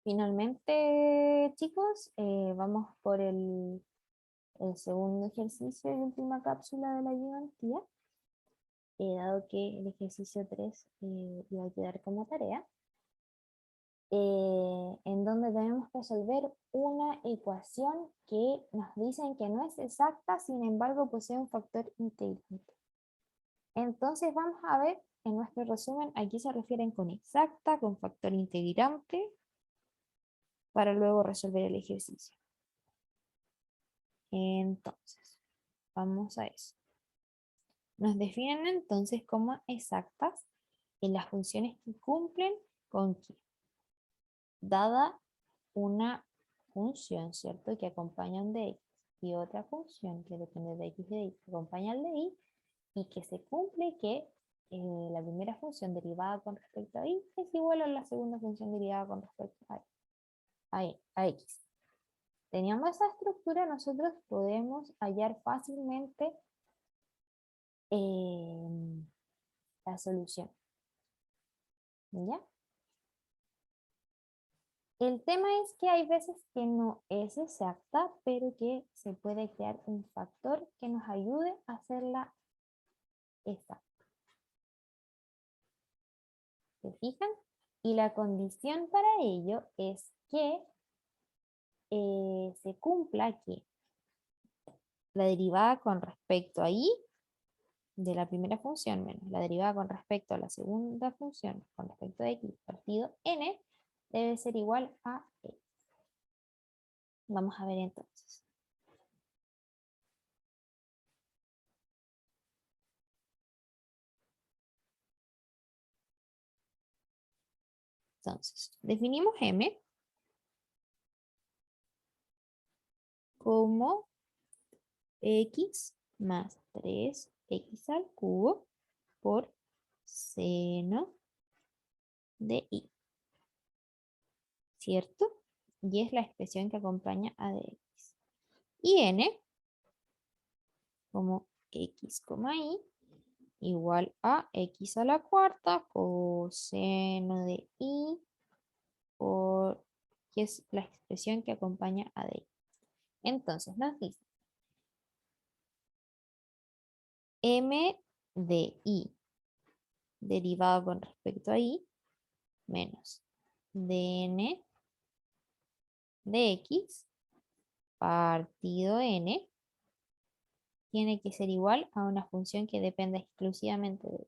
Finalmente, chicos, vamos por el segundo ejercicio y última cápsula de la ayudantía, dado que el ejercicio 3 iba a quedar como tarea, en donde debemos resolver una ecuación que nos dicen que no es exacta, sin embargo posee un factor integrante. Entonces vamos a ver en nuestro resumen a qué se refieren con exacta, con factor integrante, para luego resolver el ejercicio. Entonces, vamos a eso. Nos definen entonces como exactas en las funciones que cumplen con que, dada una función, ¿cierto? Que acompañan de x y otra función que depende de x y de y que acompaña al de y, y que se cumple que la primera función derivada con respecto a y es igual a la segunda función derivada con respecto a x. Teniendo esa estructura, nosotros podemos hallar fácilmente la solución. ¿Ya? El tema es que hay veces que no es exacta, pero que se puede crear un factor que nos ayude a hacerla exacta. ¿Se fijan? Y la condición para ello es que se cumpla que la derivada con respecto a y de la primera función menos la derivada con respecto a la segunda función con respecto a x partido n debe ser igual a x. Vamos a ver entonces. Entonces, definimos m como x más 3x al cubo por seno de y, ¿cierto? Y es la expresión que acompaña a de x. Y n como x, y igual a x a la cuarta coseno de y por, que es la expresión que acompaña a de y. Entonces nos dice m de y derivado con respecto a y menos dn de x partido n tiene que ser igual a una función que dependa exclusivamente de x.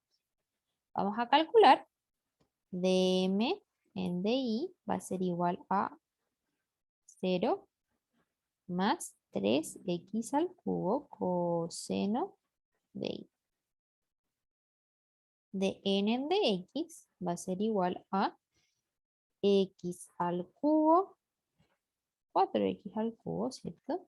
Vamos a calcular dm en di va a ser igual a 0 más 3x al cubo coseno de y. Dn en dx va a ser igual a x al cubo, 4x al cubo, ¿cierto?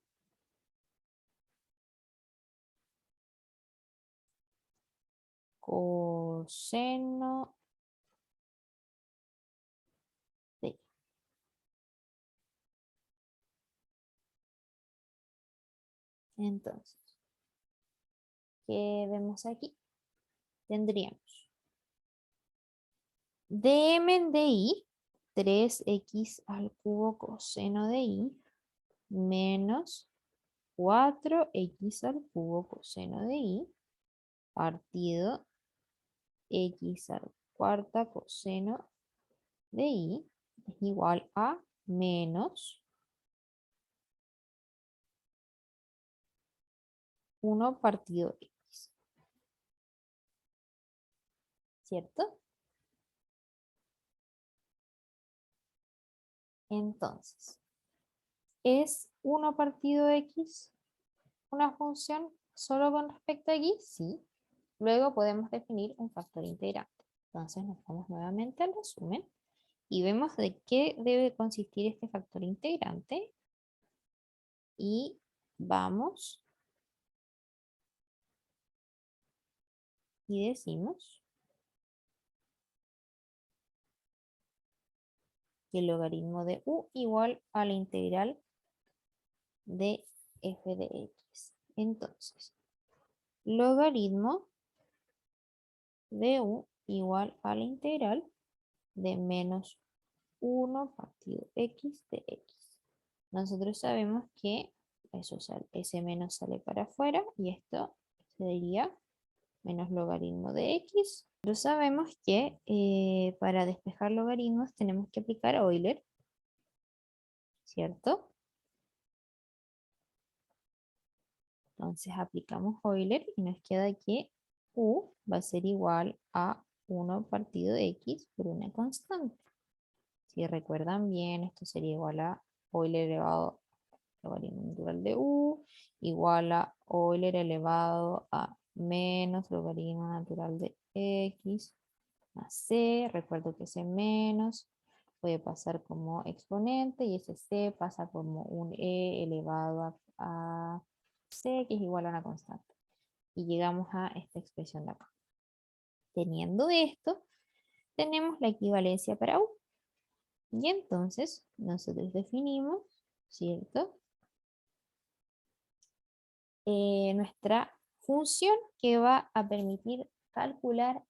Coseno de y. Entonces, ¿qué vemos aquí? Tendríamos dm en di, 3x al cubo coseno de y, menos 4x al cubo coseno de y, partido x a la cuarta coseno de y, es igual a menos 1 partido x, ¿cierto? Entonces, ¿es 1 partido x una función solo con respecto a x? Sí. Luego podemos definir un factor integrante. Entonces nos vamos nuevamente al resumen y vemos de qué debe consistir este factor integrante. Y vamos y decimos que el logaritmo de u igual a la integral de f de x. Entonces, logaritmo de u igual a la integral de menos 1 partido x de x. Nosotros sabemos que eso sale, ese menos sale para afuera y esto sería menos logaritmo de x. Nosotros sabemos que para despejar logaritmos tenemos que aplicar Euler, ¿cierto? Entonces aplicamos Euler y nos queda que u va a ser igual a 1 partido de x por una constante. Si recuerdan bien, esto sería igual a Euler elevado a logaritmo natural de u, igual a Euler elevado a menos logaritmo natural de x más c. Recuerdo que ese menos puede pasar como exponente y ese c pasa como un e elevado a c, que es igual a una constante. Y llegamos a esta expresión de acá. Teniendo esto, tenemos la equivalencia para u. Y entonces nosotros definimos, ¿cierto? Nuestra función que va a permitir calcular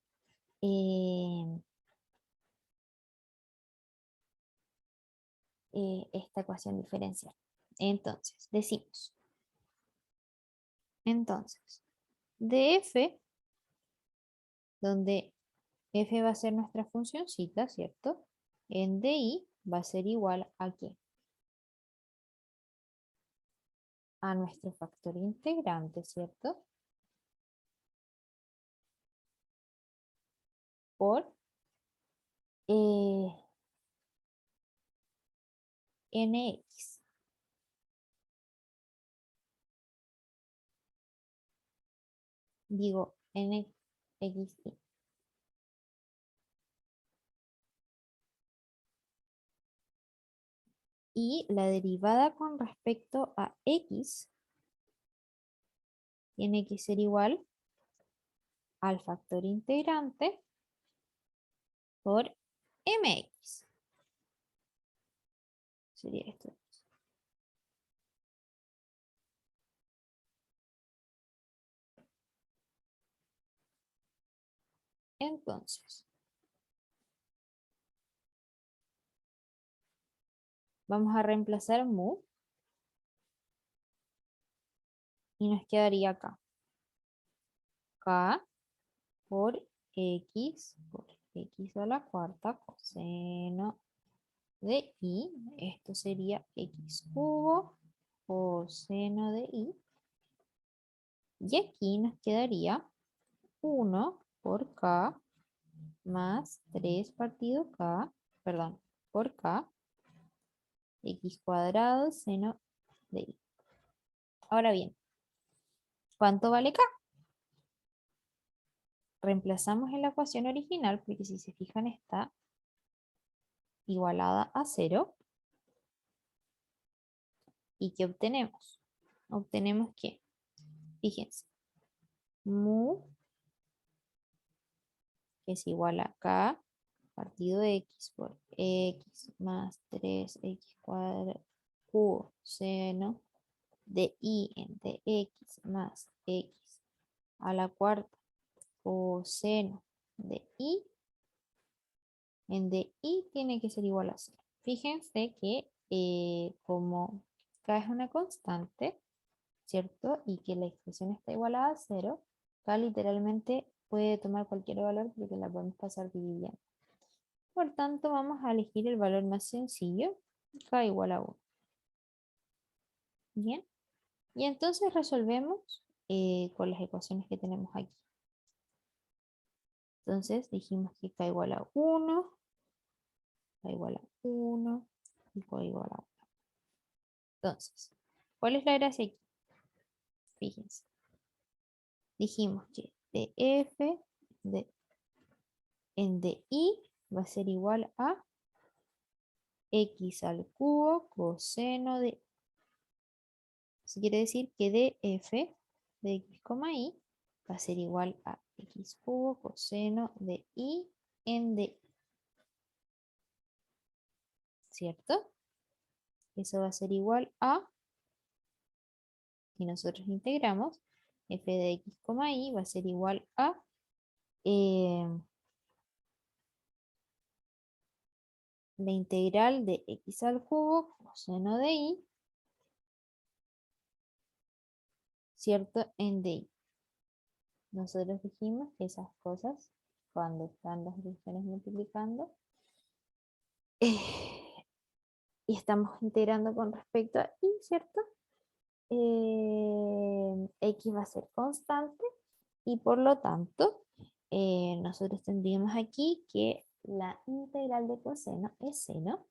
esta ecuación diferencial. Entonces, decimos, entonces, de f, donde f va a ser nuestra funcioncita, ¿cierto? En di va a ser igual a ¿qué? A nuestro factor integrante, ¿cierto? Por nx. Digo, nx. Y la derivada con respecto a x tiene que ser igual al factor integrante por mx. Sería esto. Entonces, vamos a reemplazar mu y nos quedaría acá. K por x a la cuarta coseno de i. Esto sería x cubo coseno de i. Y aquí nos quedaría 1 por k más 3 partido k, perdón, por k, x cuadrado seno de i. Ahora bien, ¿cuánto vale k? Reemplazamos en la ecuación original, porque si se fijan está igualada a 0. ¿Y qué obtenemos? Obtenemos que, fíjense, mu es igual a k partido de x por x más 3x cuadrado cubo seno de i entre x más x a la cuarta coseno de i en de i tiene que ser igual a 0. Fíjense que como k es una constante, ¿cierto? Y que la expresión está igualada a 0, k literalmente puede tomar cualquier valor porque la podemos pasar dividiendo. Por tanto, vamos a elegir el valor más sencillo, k igual a 1. Bien, y entonces resolvemos con las ecuaciones que tenemos aquí. Entonces dijimos que k igual a 1, k igual a 1 y k igual a 1. Entonces, ¿cuál es la gracia aquí? Fíjense. Dijimos que df de, en di va a ser igual a x al cubo coseno de. Eso quiere decir que df de x, y va a ser igual a x cubo coseno de i en d. ¿Cierto? Eso va a ser igual a, y nosotros integramos, f de x, y va a ser igual a la integral de x al cubo coseno de y, ¿cierto? En dy. Nosotros dijimos que esas cosas, cuando están las fracciones multiplicando, y estamos integrando con respecto a y, ¿cierto? X va a ser constante y por lo tanto nosotros tendríamos aquí que la integral de coseno es seno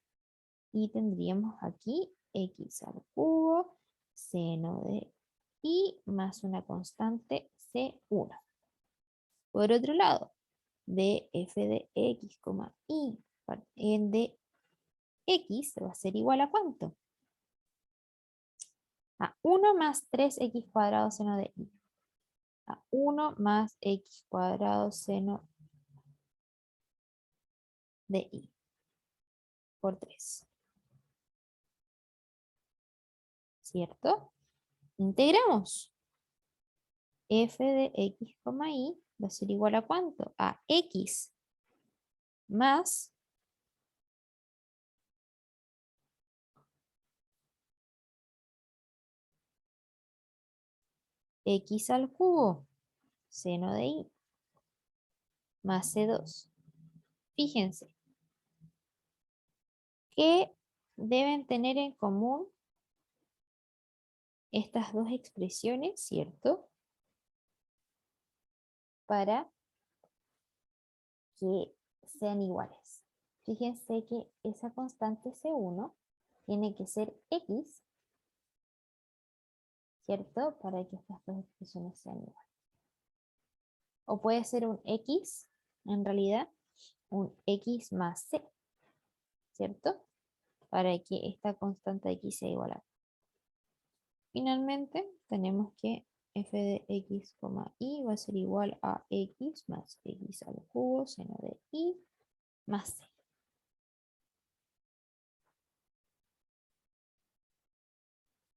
y tendríamos aquí x al cubo seno de y más una constante C1. Por otro lado, de f de x, y en de x va a ser igual a ¿cuánto? A 1 más 3x cuadrado seno de y. A 1 más x cuadrado seno de y por 3. ¿Cierto? Integramos. F de x, y va a ser igual a ¿cuánto? A x más x al cubo seno de y más C2. Fíjense, ¿qué deben tener en común estas dos expresiones, cierto? Para que sean iguales. Fíjense que esa constante C1 tiene que ser x, ¿cierto? Para que estas dos expresiones sean iguales. O puede ser un x, en realidad, un x más c, ¿cierto? Para que esta constante x sea igual a. Finalmente, tenemos que f de x, y va a ser igual a x más x al cubo seno de y más c.